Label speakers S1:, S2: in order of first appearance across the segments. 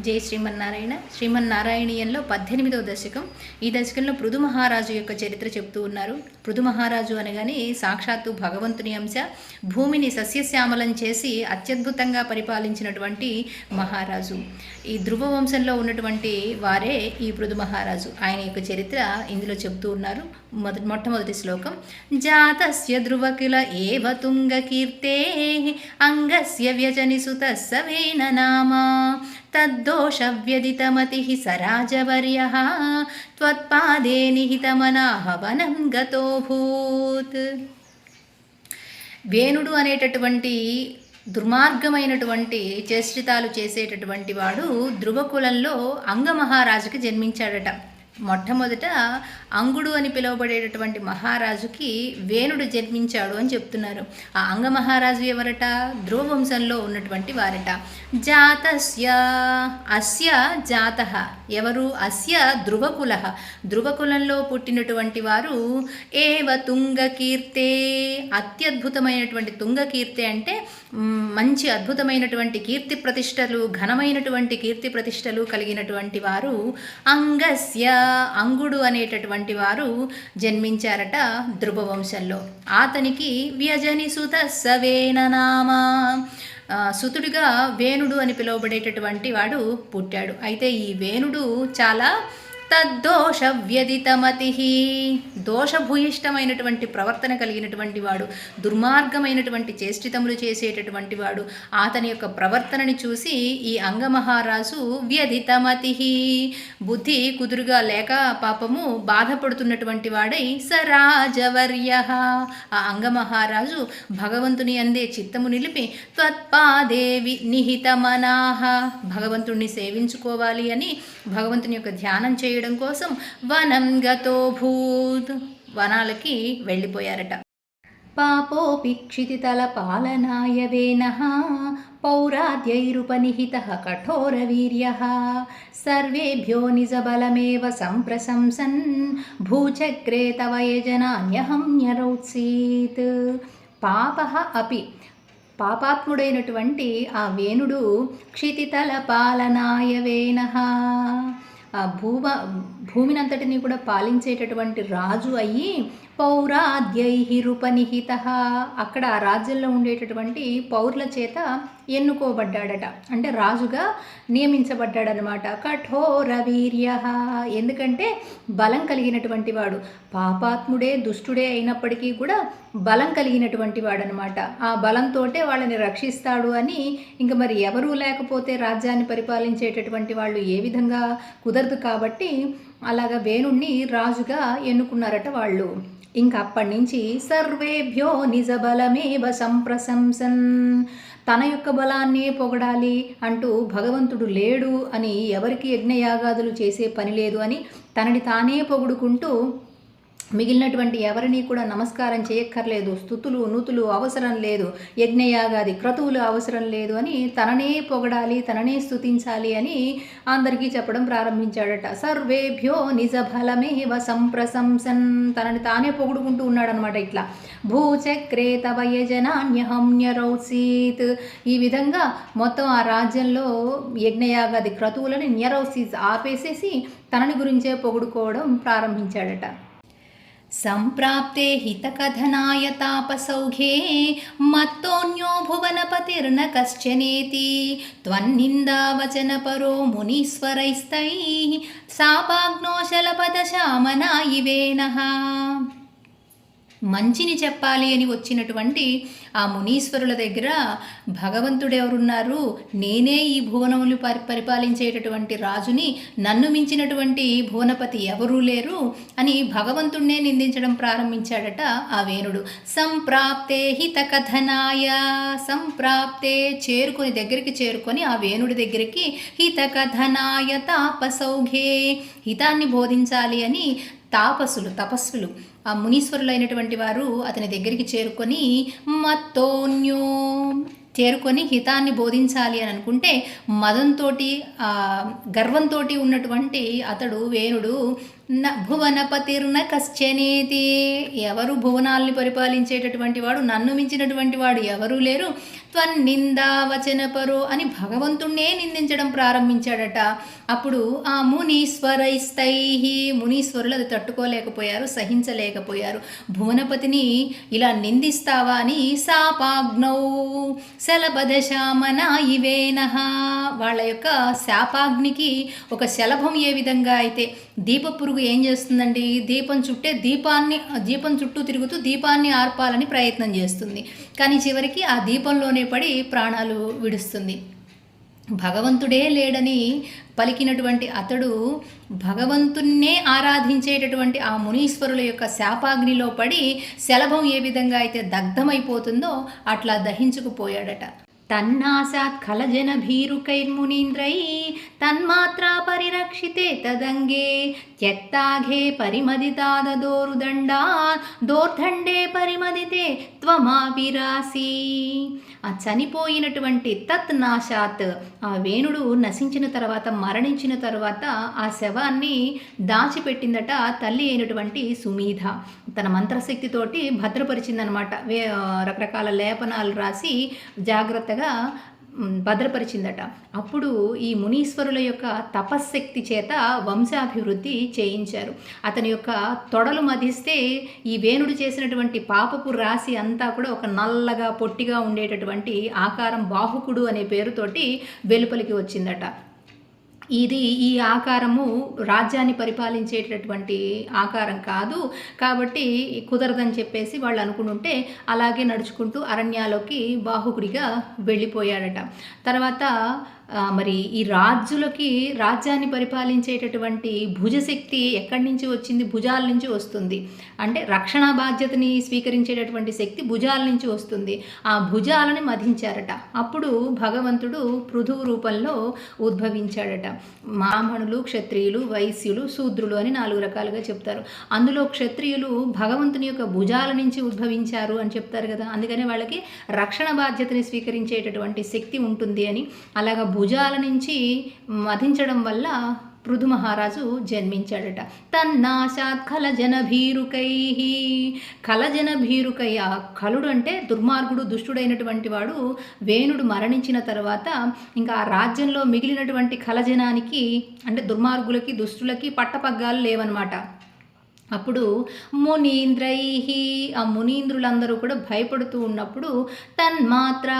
S1: జై శ్రీమన్నారాయణ. శ్రీమన్నారాయణీయంలో 18వ దశకం. ఈ దశకంలో పృథు మహారాజు యొక్క చరిత్ర చెప్తూ ఉన్నారు. పృథు మహారాజు అనగానే సాక్షాత్తు భగవంతుని అంశ, భూమిని సస్యశ్యామలం చేసి అత్యద్భుతంగా పరిపాలించినటువంటి మహారాజు. ఈ ధ్రువ వంశంలో ఉన్నటువంటి వారే ఈ పృథు మహారాజు. ఆయన యొక్క చరిత్ర ఇందులో చెప్తూ ఉన్నారు. మొట్టమొదటి శ్లోకం. జాతస్య ధ్రువకిల ఏవ తుంగకీర్తే అంగస్య వ్యజనిసుతస్స వేన నామా తద్దోషవ్యదితమతిః సరాజవర్యః త్వత్పాదే నిహితమనాః వనం గతోభూత్. వేణుడు అనేటటువంటి దుర్మార్గమైనటువంటి చేష్టితాలు చేసేటటువంటి వాడు ధ్రువకులంలో అంగమహారాజుకి జన్మించాడట. మొట్టమొదట అంగుడు అని పిలువబడేటటువంటి మహారాజుకి వేణుడు జన్మించాడు అని చెప్తున్నారు. ఆ అంగమహారాజు ఎవరట? ధ్రువ వంశంలో ఉన్నటువంటి వారట. జాతస్య అస్య జాతః, ఎవరు? అస్య ధ్రువకుల, ధ్రువకులంలో పుట్టినటువంటి వారు ఏవ తుంగకీర్తే, అత్యద్భుతమైనటువంటి తుంగకీర్తి అంటే మంచి అద్భుతమైనటువంటి కీర్తి ప్రతిష్టలు, ఘనమైనటువంటి కీర్తి ప్రతిష్టలు కలిగినటువంటి వారు అంగస్య, అంగుడు అనేటటువంటి వారు జన్మించారట ధ్రువ వంశంలో. అతనికి వ్యజని సుత సవేన నామ, సుతుడిగా వేణుడు అని పిలువబడేటటువంటి వాడు పుట్టాడు. అయితే ఈ వేణుడు చాలా తద్దోష వ్యదితమతి, దోషభూయిష్టమైనటువంటి ప్రవర్తన కలిగినటువంటి వాడు, దుర్మార్గమైనటువంటి చేష్టితములు చేసేటటువంటి వాడు. అతని యొక్క ప్రవర్తనని చూసి ఈ అంగమహారాజు వ్యదితమతి, బుద్ధి కుదురుగా లేక పాపము బాధపడుతున్నటువంటి వాడై సరాజవర్య, ఆ అంగమహారాజు భగవంతుని అందే చిత్తము నిలిపి త్వత్పాదేవి నిహితమనాహ, భగవంతుణ్ణి సేవించుకోవాలి అని భగవంతుని యొక్క ధ్యానం చేయడం కోసం వనం గతోభూత్, వనాలకి వెళ్ళిపోయారట. పాపోపి క్షితితల పాలనాయ వేనః పౌరాద్యైరుపనిహితః కఠోరవీర్యః సర్వేభ్యో నిజబలమేవ సంప్రశంసన్ భూచక్రే తవ యజనాన్యహం న్యరౌత్సీత్. పాపః అపి, పాపాత్ముడైనటువంటి ఆ వేణుడు క్షితితల పాలనాయ వేనః, ఆ భూమినంతటిని కూడా పాలించేటటువంటి రాజు అయ్యి పౌరాద్యైరుపనిహిత, అక్కడ ఆ రాజ్యంలో ఉండేటటువంటి పౌరుల చేత ఎన్నుకోబడ్డాడట, అంటే రాజుగా నియమించబడ్డాడనమాట. కఠోర వీర్య, ఎందుకంటే బలం కలిగినటువంటి వాడు, పాపాత్ముడే దుష్టుడే అయినప్పటికీ కూడా బలం కలిగినటువంటి వాడనమాట. ఆ బలంతో వాళ్ళని రక్షిస్తాడు అని, ఇంక మరి ఎవరూ లేకపోతే రాజ్యాన్ని పరిపాలించేటటువంటి వాళ్ళు ఏ విధంగా కుదరదు కాబట్టి అలాగా వేణుణ్ణి రాజుగా ఎన్నుకున్నారట వాళ్ళు. ఇంకా అప్పటి నుంచి సర్వేభ్యో నిజ బలమేవ సంప్రశంసన్, తన యొక్క బలాన్ని పొగడాలి అంటూ భగవంతుడు లేడు అని, ఎవరికి యజ్ఞయాగాదులు చేసే పని లేదు అని తనని తానే పొగుడుకుంటూ మిగిలినటువంటి ఎవరిని కూడా నమస్కారం చేయక్కర్లేదు, స్తుతులు నూతులు అవసరం లేదు, యజ్ఞయాగాది క్రతువులు అవసరం లేదు అని తననే పొగడాలి, తననే స్తుతించాలి అని అందరికీ చెప్పడం ప్రారంభించాడట. సర్వేభ్యో నిజ బలమేవ సంప్రశంసన్, తనని తానే పొగుడుకుంటూ ఉన్నాడనమాట. ఇట్లా భూచక్రే తవ యజనాన్యహం న్యరౌత్సీత్, ఈ విధంగా మొత్తం ఆ రాజ్యంలో యజ్ఞయాగాది క్రతువులని న్యరౌత్సీత్ ఆపేసేసి తనని గురించే పొగుడుకోవడం ప్రారంభించాడట. సంప్రాప్తే హితకథనాయ తాపసౌఘే మత్తోన్యో భువనపతిర్న కశ్చనేతి త్వన్నిందావచనపరో మునీశ్వరైస్తైః శాపాగ్నోశలపదశామనాయి వేనః. మంచిని చెప్పాలి అని వచ్చినటువంటి ఆ మునీశ్వరుల దగ్గర భగవంతుడు ఎవరున్నారు, నేనే ఈ భువనములు పరిపాలించేటటువంటి రాజుని, నన్ను మించినటువంటి భువనపతి ఎవరూ లేరు అని భగవంతుడినే నిందించడం ప్రారంభించాడట ఆ వేణుడు. సంప్రాప్తే హితకథనాయ, సంప్రాప్తే చేరుకొని, దగ్గరికి చేరుకొని ఆ వేణుడి దగ్గరికి, హితకథనాయ తాపసౌఘే, హితాన్ని బోధించాలి అని తాపసులు, తపస్సులు, ఆ మునీశ్వరులైనటువంటి వారు అతని దగ్గరికి చేరుకొని మత్తోన్యో, చేరుకొని హితాన్ని బోధించాలి అని అనుకుంటే మదంతో, గర్వంతో ఉన్నటువంటి అతడు వేణుడు భువనపతిర్న కశ్చనేతి, ఎవరు భువనాల్ని పరిపాలించేటటువంటి వాడు, నన్ను మించినటువంటి వాడు ఎవరూ లేరు. త్వన్నిందావచనపరో అని భగవంతుణ్ణే నిందించడం ప్రారంభించాడట. అప్పుడు ఆ మునీశ్వరైస్తై, మునీశ్వరులు అది తట్టుకోలేకపోయారు, సహించలేకపోయారు. భువనపతిని ఇలా నిందిస్తావా అని శాపాగ్నౌ శలభదశామనాయివేనః, వాళ్ళ యొక్క శాపాగ్నికి ఒక శలభం ఏ విధంగా అయితే దీపపురుగు ఏం చేస్తుందండి, దీపం చుట్టూ తిరుగుతూ దీపాన్ని ఆర్పాలని ప్రయత్నం చేస్తుంది. కానీ చివరికి ఆ దీపంలోనే పడి ప్రాణాలు విడుస్తుంది. భగవంతుడే లేడని పలికినటువంటి అతడు భగవంతున్నే ఆరాధించేటటువంటి ఆ మునీశ్వరుల యొక్క శాపాగ్నిలో పడి శలభం ఏ విధంగా అయితే దగ్ధమైపోతుందో అట్లా దహించుకుపోయాడట. తన్నాసాత్ ఖలజన భీరుకైర్మునీంద్రై తన్మాత్రా పరిరక్షితే తదంగే త్యక్తాఘే పరిమదితాదోరుదండా దోర్దండే పరిమదితే త్వమావిరాసి. ఆ చనిపోయినటువంటి తత్ నాశాత్, ఆ వేణుడు నశించిన తర్వాత, మరణించిన తర్వాత ఆ శవాన్ని దాచిపెట్టిందట తల్లి అయినటువంటి సుమీధ. తన మంత్రశక్తితోటి భద్రపరిచిందనమాట. రకరకాల లేపనాలు రాసి జాగ్రత్తగా భద్రపరిచిందట. అప్పుడు ఈ మునీశ్వరుల యొక్క తపశ్శక్తి చేత వంశాభివృద్ధి చేయించారు. అతని యొక్క తొడలు మధిస్తే ఈ వేణుడు చేసినటువంటి పాపపు రాశి అంతా కూడా ఒక నల్లగా పొట్టిగా ఉండేటటువంటి ఆకారం బాహుకుడు అనే పేరుతోటి వెలుపలికి వచ్చిందట. ఈ ఆకారము రాజ్యాన్ని పరిపాలించేటటువంటి ఆకారం కాదు కాబట్టి కుదరదని చెప్పేసి వాళ్ళు అనుకుంటుంటే అలాగే నడుచుకుంటూ అరణ్యాలోకి బాహుకుడిగా వెళ్ళిపోయాడట. తర్వాత మరి ఈ రాజ్యాన్ని పరిపాలించేటటువంటి భుజశక్తి ఎక్కడి నుంచి వచ్చింది? భుజాల నుంచి వస్తుంది. అంటే రక్షణ బాధ్యతని స్వీకరించేటటువంటి శక్తి భుజాల నుంచి వస్తుంది. ఆ భుజాలని మధించారట. అప్పుడు భగవంతుడు పృథువు రూపంలో ఉద్భవించాడట. బ్రాహ్మణులు, క్షత్రియులు, వైశ్యులు, శూద్రులు అని 4 రకాలుగా చెప్తారు. అందులో క్షత్రియులు భగవంతుని యొక్క భుజాల నుంచి ఉద్భవించారు అని చెప్తారు కదా. అందుకనే వాళ్ళకి రక్షణ బాధ్యతని స్వీకరించేటటువంటి శక్తి ఉంటుంది అని. అలాగా భుజాల నుంచి మధించడం వల్ల పృథు మహారాజు జన్మించాడట. తన్నాశాత్ ఖలజన భీరుకై, ఖలజన భీరుకై, ఆ ఖలుడు అంటే దుర్మార్గుడు, దుష్టుడైనటువంటి వాడు. వేణుడు మరణించిన తర్వాత ఇంకా ఆ రాజ్యంలో మిగిలినటువంటి ఖలజనానికి అంటే దుర్మార్గులకి, దుష్టులకి పట్టపగ్గాలు లేవన్నమాట. అప్పుడు మునీంద్రై, ఆ మునీంద్రులందరూ కూడా భయపడుతూ ఉన్నప్పుడు తన్మాత్ర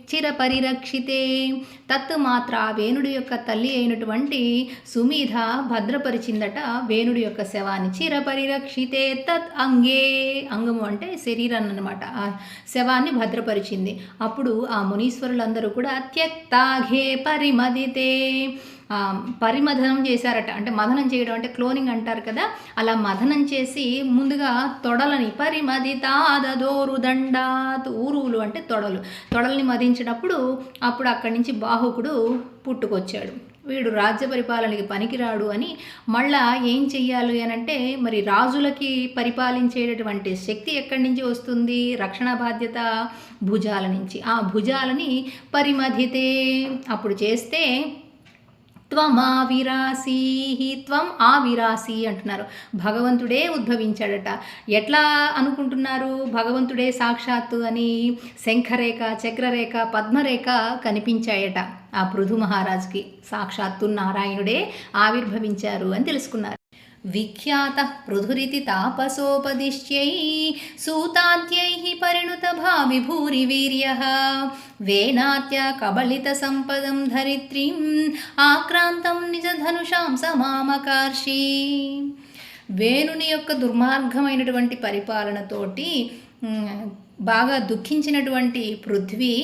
S1: చిర పరిరక్షితే, తత్ మాత్ర వేణుడి యొక్క తల్లి అయినటువంటి సుమీధ భద్రపరిచిందట వేణుడి యొక్క శవాన్ని. చిర పరిరక్షితే తత్ అంగే, అంగము అంటే శరీరాన్ని అన్నమాట. ఆ శవాన్ని భద్రపరిచింది. అప్పుడు ఆ మునీశ్వరులందరూ కూడా త్యక్తాఘే పరిమదితే, పరిమథనం చేశారట. అంటే మథనం చేయడం అంటే క్లోనింగ్ అంటారు కదా, అలా మథనం చేసి ముందుగా తొడలని పరిమదితాదోరు దండాత్, ఊరువులు అంటే తొడల్ని మదించినప్పుడు అప్పుడు అక్కడి నుంచి బాహుకుడు పుట్టుకొచ్చాడు. వీడు రాజ్య పరిపాలనకి పనికిరాడు అని మళ్ళా ఏం చెయ్యాలి అని అంటే, మరి రాజులకి పరిపాలించేటటువంటి శక్తి ఎక్కడి నుంచి వస్తుంది? రక్షణ బాధ్యత భుజాల నుంచి. ఆ భుజాలని పరిమధితే అప్పుడు చేస్తే త్వమావిరాసి, త్వం ఆవిరాసి అంటున్నారు. భగవంతుడే ఉద్భవించాడట. ఎట్లా అనుకుంటున్నారు భగవంతుడే సాక్షాత్తు అని? శంఖరేఖ, చక్రరేఖ, పద్మరేఖ కనిపించాయట ఆ పృథు మహారాజుకి. సాక్షాత్తు నారాయణుడే ఆవిర్భవించారు అని తెలుసుకున్నారు. విఖ్యాత పృథురితి తాపసోపదిశ్యై సూతాద్యై పరిణుత భావి భూరి వీర్య వేనాత్య కబళిత సంపదం ధరిత్రీం ఆక్రాంతం నిజ ధనుషాం సమామకార్షి. వేణుని యొక్క దుర్మార్గమైనటువంటి పరిపాలనతోటి బాగా దుఃఖించినటువంటి పృథ్వీ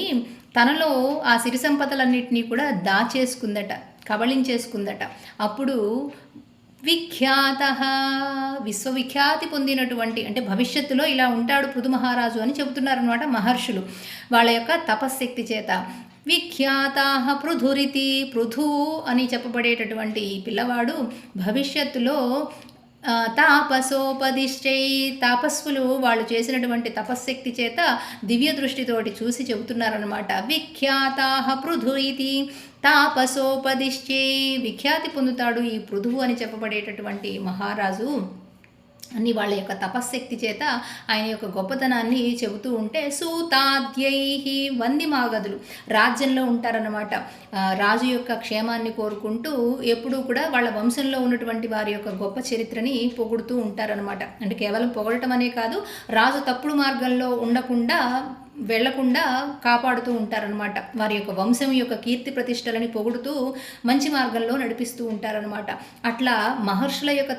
S1: తనలో ఆ సిరి సంపదలన్నింటినీ కూడా దాచేసుకుందట, కబళించేసుకుందట. అప్పుడు విఖ్యాత, విశ్వవిఖ్యాతి పొందినటువంటి, అంటే భవిష్యత్తులో ఇలా ఉంటాడు పృథు మహారాజు అని చెబుతున్నారనమాట మహర్షులు వాళ్ళ యొక్క తపశ్శక్తి చేత. విఖ్యాత పృథురితి, పృథు అని చెప్పబడేటటువంటి ఈ పిల్లవాడు భవిష్యత్తులో తాపసోపదిష్టై, తాపస్సులు వాళ్ళు చేసినటువంటి తపశ్శక్తి చేత దివ్య దృష్టితోటి చూసి చెబుతున్నారనమాట. విఖ్యాతాహ పృథు ఇది తాపసోపదిష్టై, విఖ్యాతి పొందుతాడు ఈ పృథువు అని చెప్పబడేటటువంటి మహారాజు అని వాళ్ళ యొక్క తపశ్శక్తి చేత ఆయన యొక్క గొప్పతనాన్ని చెబుతూ ఉంటే, సూతాద్యై, వందిమాగదులు రాజ్యంలో ఉంటారన్నమాట. రాజు యొక్క క్షేమాన్ని కోరుకుంటూ ఎప్పుడూ కూడా వాళ్ళ వంశంలో ఉన్నటువంటి వారి యొక్క గొప్ప చరిత్రని పొగుడుతూ ఉంటారనమాట. అంటే కేవలం పొగడటం అనే కాదు, రాజు తప్పుడు మార్గంలో ఉండకుండా వెళ్లకుండా కాపాడుతూ ఉంటారనమాట. వారి యొక్క వంశం యొక్క కీర్తి ప్రతిష్టలని పొగుడుతూ మంచి మార్గంలో నడిపిస్తూ ఉంటారనమాట. అట్లా మహర్షుల యొక్క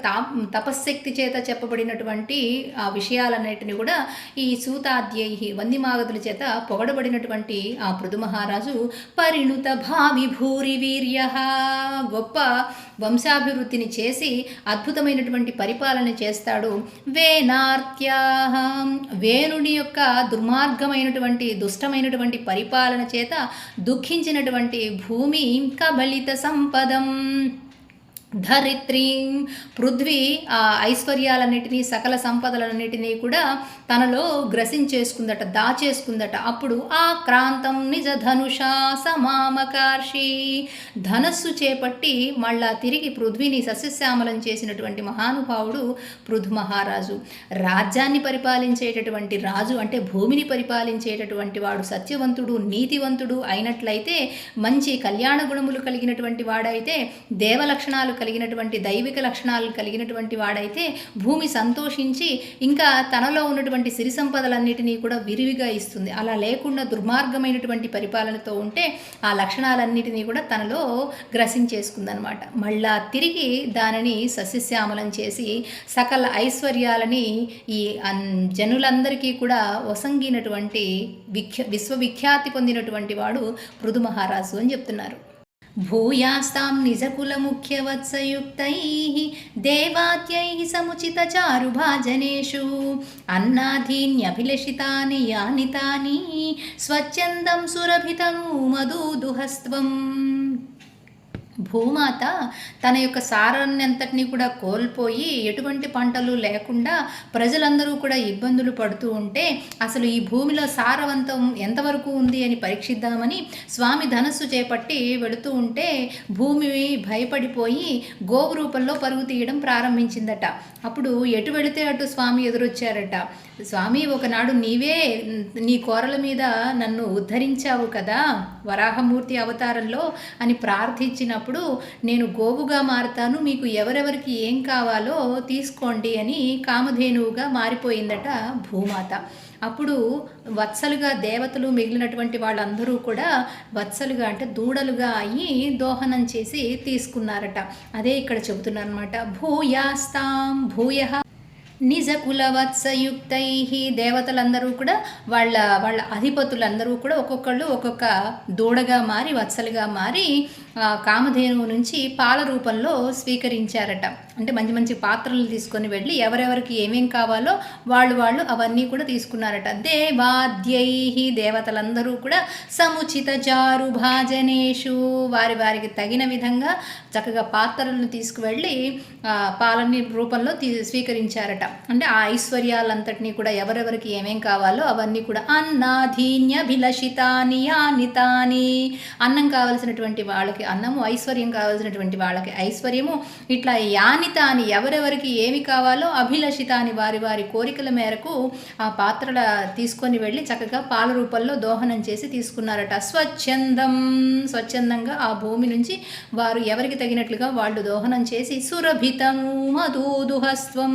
S1: తపశ్శక్తి చేత చెప్పబడినటువంటి ఆ విషయాలన్నిటిని కూడా ఈ సూతాద్యై, వందిమాగదుల చేత పొగడబడినటువంటి ఆ పృథు మహారాజు పరిణుత భావి భూరి వీర్య, గొప్ప వంశాభివృద్ధిని చేసి అద్భుతమైనటువంటి పరిపాలన చేస్తాడు. వేనార్త్యా, వేణుని యొక్క దుర్మార్గమైన దుష్టమైనటువంటి పరిపాలన చేత దుఃఖించినటువంటి భూమి కబలిత సంపదం ధరిత్రీ, పృథ్వీ ఆ ఐశ్వర్యాలన్నిటినీ సకల సంపదలన్నిటినీ కూడా తనలో గ్రసించేసుకుందట, దాచేసుకుందట. అప్పుడు ఆ క్రాంతం నిజ ధనుష సమామకార్షి, ధనస్సు చేపట్టి మళ్ళా తిరిగి పృథ్వీని సస్యశ్యామలం చేసినటువంటి మహానుభావుడు పృథు మహారాజు. రాజ్యాన్ని పరిపాలించేటటువంటి రాజు అంటే భూమిని పరిపాలించేటటువంటి వాడు సత్యవంతుడు, నీతివంతుడు అయినట్లయితే, మంచి కళ్యాణ గుణములు కలిగినటువంటి వాడైతే, దేవలక్షణాలు కలిగినటువంటి దైవిక లక్షణాలు కలిగినటువంటి వాడైతే భూమి సంతోషించి ఇంకా తనలో ఉన్నటువంటి సిరి సంపదలన్నిటినీ కూడా విరివిగా ఇస్తుంది. అలా లేకుండా దుర్మార్గమైనటువంటి పరిపాలనతో ఉంటే ఆ లక్షణాలన్నిటినీ కూడా తనలో గ్రసించేసుకుందనమాట. మళ్ళా తిరిగి దానిని సస్యశ్యామలం చేసి సకల ఐశ్వర్యాలని ఈ జనులందరికీ కూడా వసంగినటువంటి విశ్వవిఖ్యాతి పొందినటువంటి వాడు పృథు మహారాజు అని చెప్తున్నారు. భూయాస్తాం నిజకులముఖ్యవత్సయుక్తై దేవాద్యై సముచితచారుభాజనేషు అన్నాధీన్యభిలషితాని యాని తాని స్వచ్ఛందం సురభితను మధుదుహస్త్వం. భూమాత తన యొక్క సారాన్నంతటినీ కూడా కోల్పోయి ఎటువంటి పంటలు లేకుండా ప్రజలందరూ కూడా ఇబ్బందులు పడుతూ ఉంటే అసలు ఈ భూమిలో సారవంతం ఎంతవరకు ఉంది అని పరీక్షిద్దామని స్వామి ధనస్సు చేపట్టి వెళుతూ ఉంటే భూమి భయపడిపోయి గోవు రూపంలో పరుగు తీయడం ప్రారంభించిందట. అప్పుడు ఎటు వెళితే అటు స్వామి ఎదురొచ్చారట. స్వామి, ఒకనాడు నీవే నీ కోరల మీద నన్ను ఉద్ధరించావు కదా వరాహమూర్తి అవతారంలో అని ప్రార్థించినప్పుడు నేను గోవుగా మారుతాను, మీకు ఎవరెవరికి ఏం కావాలో తీసుకోండి అని కామధేనువుగా మారిపోయిందట భూమాత. అప్పుడు వత్సలుగా దేవతలు మిగిలినటువంటి వాళ్ళందరూ కూడా వత్సలుగా అంటే దూడలుగా అయ్యి దోహనం చేసి తీసుకున్నారట. అదే ఇక్కడ చెబుతున్నారనమాట. భూయాస్తాం భూయ నిజ కులవత్సయుక్తై, దేవతలందరూ కూడా వాళ్ళ వాళ్ళ అధిపతులందరూ కూడా ఒక్కొక్కళ్ళు ఒక్కొక్క దూడగా మారి వత్సలుగా మారి కామధేనువు నుంచి పాల రూపంలో స్వీకరించారట. అంటే మంచి మంచి పాత్రలు తీసుకొని వెళ్ళి ఎవరెవరికి ఏమేం కావాలో వాళ్ళు అవన్నీ కూడా తీసుకున్నారట. దేవాద్యై, దేవతలందరూ కూడా సముచిత చారు భాజనేషు, వారికి తగిన విధంగా చక్కగా పాత్రలను తీసుకువెళ్ళి పాలని రూపంలో స్వీకరించారట. అంటే ఆ ఐశ్వర్యాలంతటినీ కూడా ఎవరెవరికి ఏమేం కావాలో అవన్నీ కూడా అన్నాధీన్యభిలషితాని యానితాని, అన్నం కావలసినటువంటి వాళ్ళకి అన్నము, ఐశ్వర్యం కావలసినటువంటి వాళ్ళకి ఐశ్వర్యము, ఇట్లా యానితాని ఎవరెవరికి ఏమి కావాలో అభిలషితాని వారి కోరికల మేరకు ఆ పాత్రల తీసుకొని వెళ్ళి చక్కగా పాల రూపంలో దోహనం చేసి తీసుకున్నారట. స్వచ్ఛందంగా ఆ భూమి నుంచి వారు ఎవరికి తగినట్లుగా వాళ్ళు దోహనం చేసి సురభితము మధుదుహస్త్వం,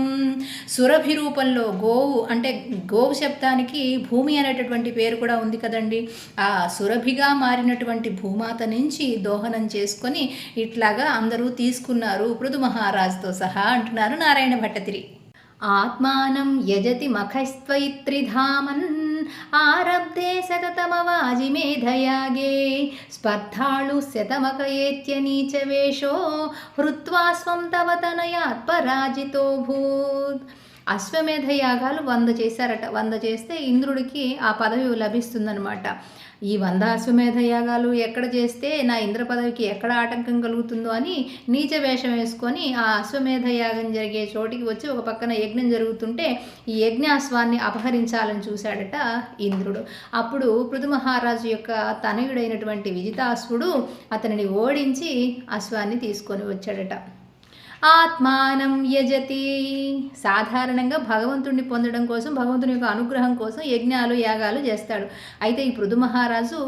S1: సురభి రూపంలో గోవు అంటే గోవు శబ్దానికి భూమి అనేటటువంటి పేరు కూడా ఉంది కదండి. ఆ సురభిగా మారినటువంటి భూమాత నుంచి దోహనం చేసుకొని ఇట్లాగా అందరూ తీసుకున్నారు పృథు మహారాజుతో సహా అంటున్నారు నారాయణ భట్టతిరి. ఆత్మానం యజతి మఖస్త్వైత్రిధామన్ ఆరబ్ధే శతతమవాజి మేధయాగే స్పర్ధాళు శతమకయేత్యనీచవేషో హృత్వా స్వం తవ తనయాత్ పరాజితో భూత్. అశ్వమేధ యాగాలు 100 చేశారట. 100 చేస్తే ఇంద్రుడికి ఆ పదవి లభిస్తుందనమాట. ఈ 100 అశ్వమేధ యాగాలు ఎక్కడ చేస్తే నా ఇంద్ర పదవికి ఎక్కడ ఆటంకం కలుగుతుందో అని నీచ వేషం వేసుకొని ఆ అశ్వమేధ యాగం జరిగే చోటికి వచ్చి ఒక పక్కన యజ్ఞం జరుగుతుంటే ఈ యజ్ఞాశ్వాన్ని అపహరించాలని చూశాడట ఇంద్రుడు. అప్పుడు పృథు మహారాజు యొక్క తనయుడైనటువంటి విజితాశ్వుడు అతనిని ఓడించి అశ్వాన్ని తీసుకొని వచ్చాడట. ఆత్మానం యజతి. సాధారణంగా భగవంతుడిని పొందడం కోసం, భగవంతుని యొక్క అనుగ్రహం కోసం యజ్ఞాలు యాగాలు చేస్తాడు. అయితే ఈ పృథు మహారాజు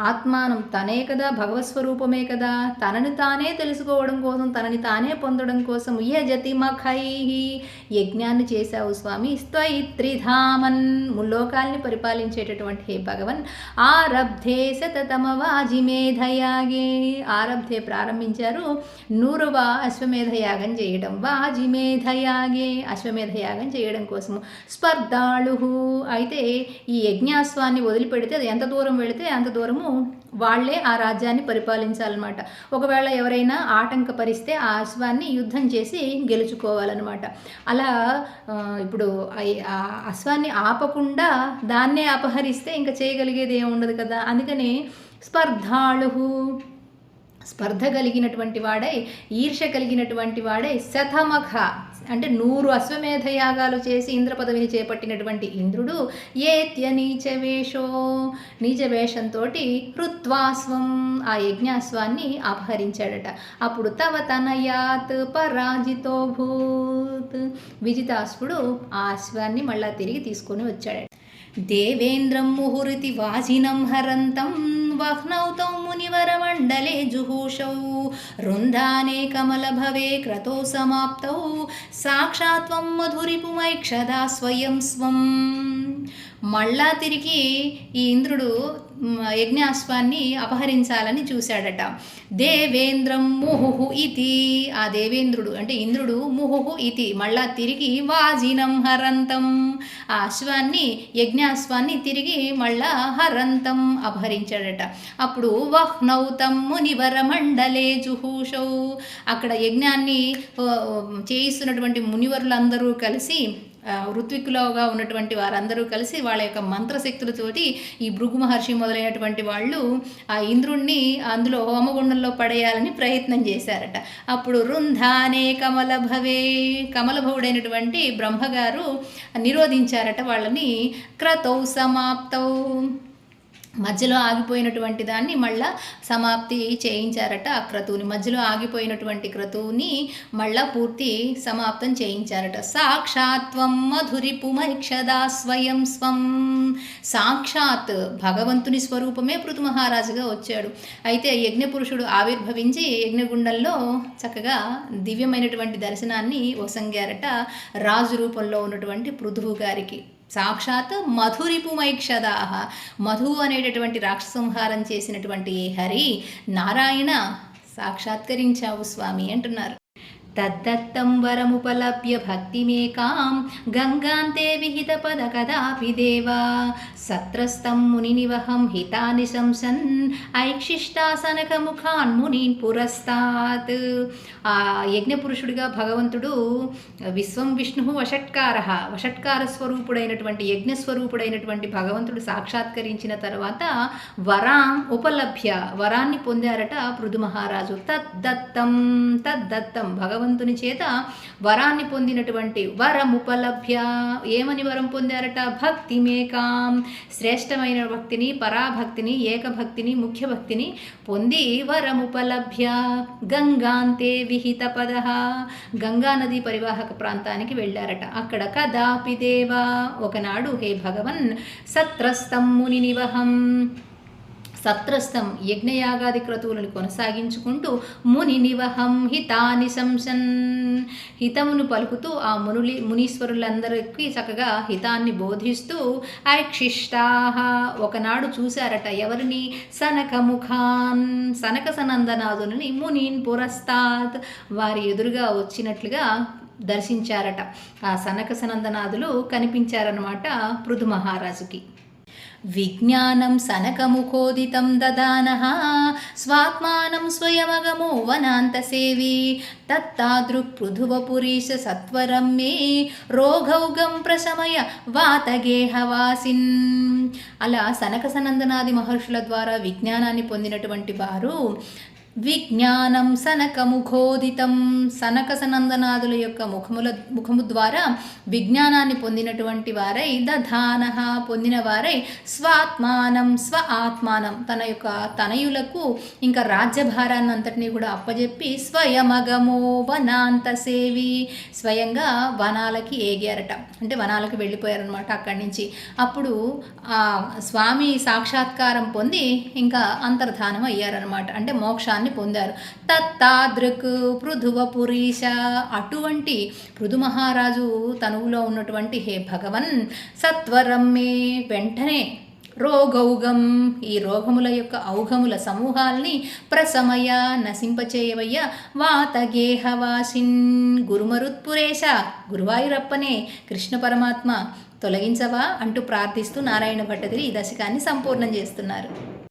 S1: ఆత్మానం, తనే కదా, భగవత్స్వరూపమే కదా, తనని తానే తెలుసుకోవడం కోసం, తనని తానే పొందడం కోసం యజతి మఖై, యజ్ఞాన్ని చేశావు స్వామి. త్వయిత్రిధామన్, ముల్లోకాల్ని పరిపాలించేటటువంటి హే భగవన్. ఆరబ్ధే శతతమ వాజిమేధయాగే, ఆరబ్ధే ప్రారంభించారు 100వ అశ్వమేధ యాగం చేయడం. వాజిమేధయాగే, అశ్వమేధ యాగం చేయడం కోసము. స్పర్ధాళు, అయితే ఈ యజ్ఞాశ్వాన్ని వదిలిపెడితే అది ఎంత దూరం వెళితే అంత దూరము వాళ్లే ఆ రాజ్యాన్ని పరిపాలించాలన్నమాట. ఒకవేళ ఎవరైనా ఆటంకపరిస్తే ఆ అశ్వాన్ని యుద్ధం చేసి గెలుచుకోవాలన్నమాట. అలా ఇప్పుడు ఆ అశ్వాన్ని ఆపకుండా దాన్నే అపహరిస్తే ఇంకా చేయగలిగేది ఏమి ఉండదు కదా. అందుకని స్పర్ధాళు, స్పర్ధ కలిగినటువంటి వాడై, ఈర్ష కలిగినటువంటి వాడై, శతమఖ అంటే 100 అశ్వమేధ యాగాలు చేసి ఇంద్ర పదవిని చేపట్టినటువంటి ఇంద్రుడు ఏత్య నీచవేషో, నీచవేషంతో హృత్వాస్వం, ఆ యజ్ఞాశ్వాన్ని అపహరించాడట. అప్పుడు తవ తనయాత్ పరాజితో భూత్, విజితాశ్వుడు ఆ అశ్వాన్ని మళ్ళా తిరిగి తీసుకొని వచ్చాడట. దేవేంద్రం ముహురితి వాజినం హరంతం వహ్నౌతౌ మునివరమండలే జుహూషౌ రుంధానే కమలభవే క్రతో సమాప్తౌ సాక్షాత్వం మధురిపుమైక్షదా స్వయం స్వం. మళ్ళా తిరిగి ఈ ఇంద్రుడు యజ్ఞాశ్వాన్ని అపహరించాలని చూశాడట. దేవేంద్రం ముహుహు ఇతి, ఆ దేవేంద్రుడు అంటే ఇంద్రుడు ముహుహు ఇతి మళ్ళా తిరిగి వాజినం హరంతం, ఆ అశ్వాన్ని యజ్ఞాశ్వాన్ని తిరిగి మళ్ళా హరంతం అపహరించాడట. అప్పుడు వహ్నౌతం మునివర మండలే జుహూషౌ, అక్కడ యజ్ఞాన్ని చేయిస్తున్నటువంటి మునివరులందరూ కలిసి, ఋత్వికులుగా ఉన్నటువంటి వారందరూ కలిసి వాళ్ళ యొక్క మంత్రశక్తులతోటి ఈ భృగు మహర్షి మొదలైనటువంటి వాళ్ళు ఆ ఇంద్రుణ్ణి అందులో హోమగుండంలో పడేయాలని ప్రయత్నం చేశారట. అప్పుడు రుంధానే కమలభవే, కమలభవుడైనటువంటి బ్రహ్మగారు నిరోధించారట వాళ్ళని. క్రతౌ సమాప్తౌ, మధ్యలో ఆగిపోయినటువంటి దాన్ని మళ్ళా సమాప్తి చేయించారట. ఆ క్రతువుని, మధ్యలో ఆగిపోయినటువంటి క్రతువుని మళ్ళా పూర్తి సమాప్తం చేయించారట. సాక్షాత్వం మధురిపుమైక్షదా స్వయం స్వం, సాక్షాత్ భగవంతుని స్వరూపమే పృథు మహారాజుగా వచ్చాడు. అయితే యజ్ఞపురుషుడు ఆవిర్భవించి యజ్ఞగుండంలో చక్కగా దివ్యమైనటువంటి దర్శనాన్ని వసంగారట రాజు రూపంలో ఉన్నటువంటి పృథువు గారికి. సాక్షాత్ మధురిపుమైక్షదాహ, మధు అనేటటువంటి రాక్షసంహారం చేసినటువంటి హరి నారాయణ సాక్షాత్కరించావు స్వామి అంటున్నారు. తద్దత్తం వరముపలభ్య భక్తిమేకాం గంగాంతే విహిత పద కదాపి దేవా సత్రస్తం మునినివహం హితాని శంసన్ ఐక్షిష్టాసనక ముఖాన్ మునీన్ పురస్తాత్. ఆ యజ్ఞపురుషుడిగా భగవంతుడు విశ్వం విష్ణు వషట్కార స్వరూపుడైనటువంటి యజ్ఞస్వరూపుడైనటువంటి భగవంతుడు సాక్షాత్కరించిన తర్వాత వరాం ఉపలభ్య, వరాన్ని పొందారట పృథు మహారాజు. తద్దత్తం భగవంతుని చేత వరాన్ని పొందినటువంటి వరముపలభ్య, ఏమని వరం పొందారట? భక్తిమేకాం, శ్రేష్టమైన భక్తిని, పరాభక్తిని, ఏకభక్తిని, ముఖ్య భక్తిని పొంది వరముపలభ్య గంగాంతే విహిత పద, గంగా నది పరివాహక ప్రాంతానికి వెళ్ళారట. అక్కడ కదాపి దేవా, ఒకనాడు హే భగవన్ సత్రస్తం ముని నివహం, సత్రస్థం యజ్ఞయాగాది క్రతువులను కొనసాగించుకుంటూ ముని నివహం హితాని శంసన్, హితమును పలుకుతూ ఆ మునీశ్వరులందరికీ చక్కగా హితాన్ని బోధిస్తూ ఐక్షిష్టాహ, ఒకనాడు చూశారట ఎవరిని? సనకముఖాన్, సనక సనందనాథుని మునీన్ పురస్తాత్, వారి ఎదురుగా వచ్చినట్లుగా దర్శించారట. ఆ సనక సనందనాథులు కనిపించారన్నమాట పృథు మహారాజుకి. విజ్ఞానం సనకముఖోదితం దదానః స్వాత్మానం స్వయమగమో వనాంతసేవి తత్తాదృక్ పృథువపురీశ సత్వరం మే రోగౌగం ప్రశమయ వాతగేహవాసిన్. అలా సనక సనందనాది మహర్షుల ద్వారా విజ్ఞానాన్ని పొందినటువంటి వారు విజ్ఞానం సనకముఖోదితం, సనక సనందనాదుల యొక్క ముఖము ద్వారా విజ్ఞానాన్ని పొందినటువంటి వారై దధానః పొందిన వారై స్వాత్మానం ఆత్మానం తన యొక్క తనయులకు ఇంకా రాజ్యభారాన్ని అంతటినీ కూడా అప్పజెప్పి స్వయమగమో వనాంతసేవి స్వయంగా వనాలకి ఏగారట, అంటే వనాలకు వెళ్ళిపోయారనమాట అక్కడి నుంచి. అప్పుడు ఆ స్వామి సాక్షాత్కారం పొంది ఇంకా అంతర్ధానం అయ్యారనమాట, అంటే మోక్షాన్ని పొందారు. తత్తాదృక్ పృథువపురీశ అటువంటి పృథు మహారాజు తనువులో ఉన్నటువంటి హే భగవన్ సత్వరం మే వెంటనే రోగౌగం ఈ రోగముల యొక్క ఔఘముల సమూహాల్ని ప్రశమయ నశింపచేయవయ్య వాతగేహవాసిన్ గురుమరుత్పురేశ గురువాయూరప్పనే కృష్ణ పరమాత్మ తొలగించవా అంటూ ప్రార్థిస్తూ నారాయణ భట్టతిరి ఈ దశకాన్ని సంపూర్ణం చేస్తున్నారు.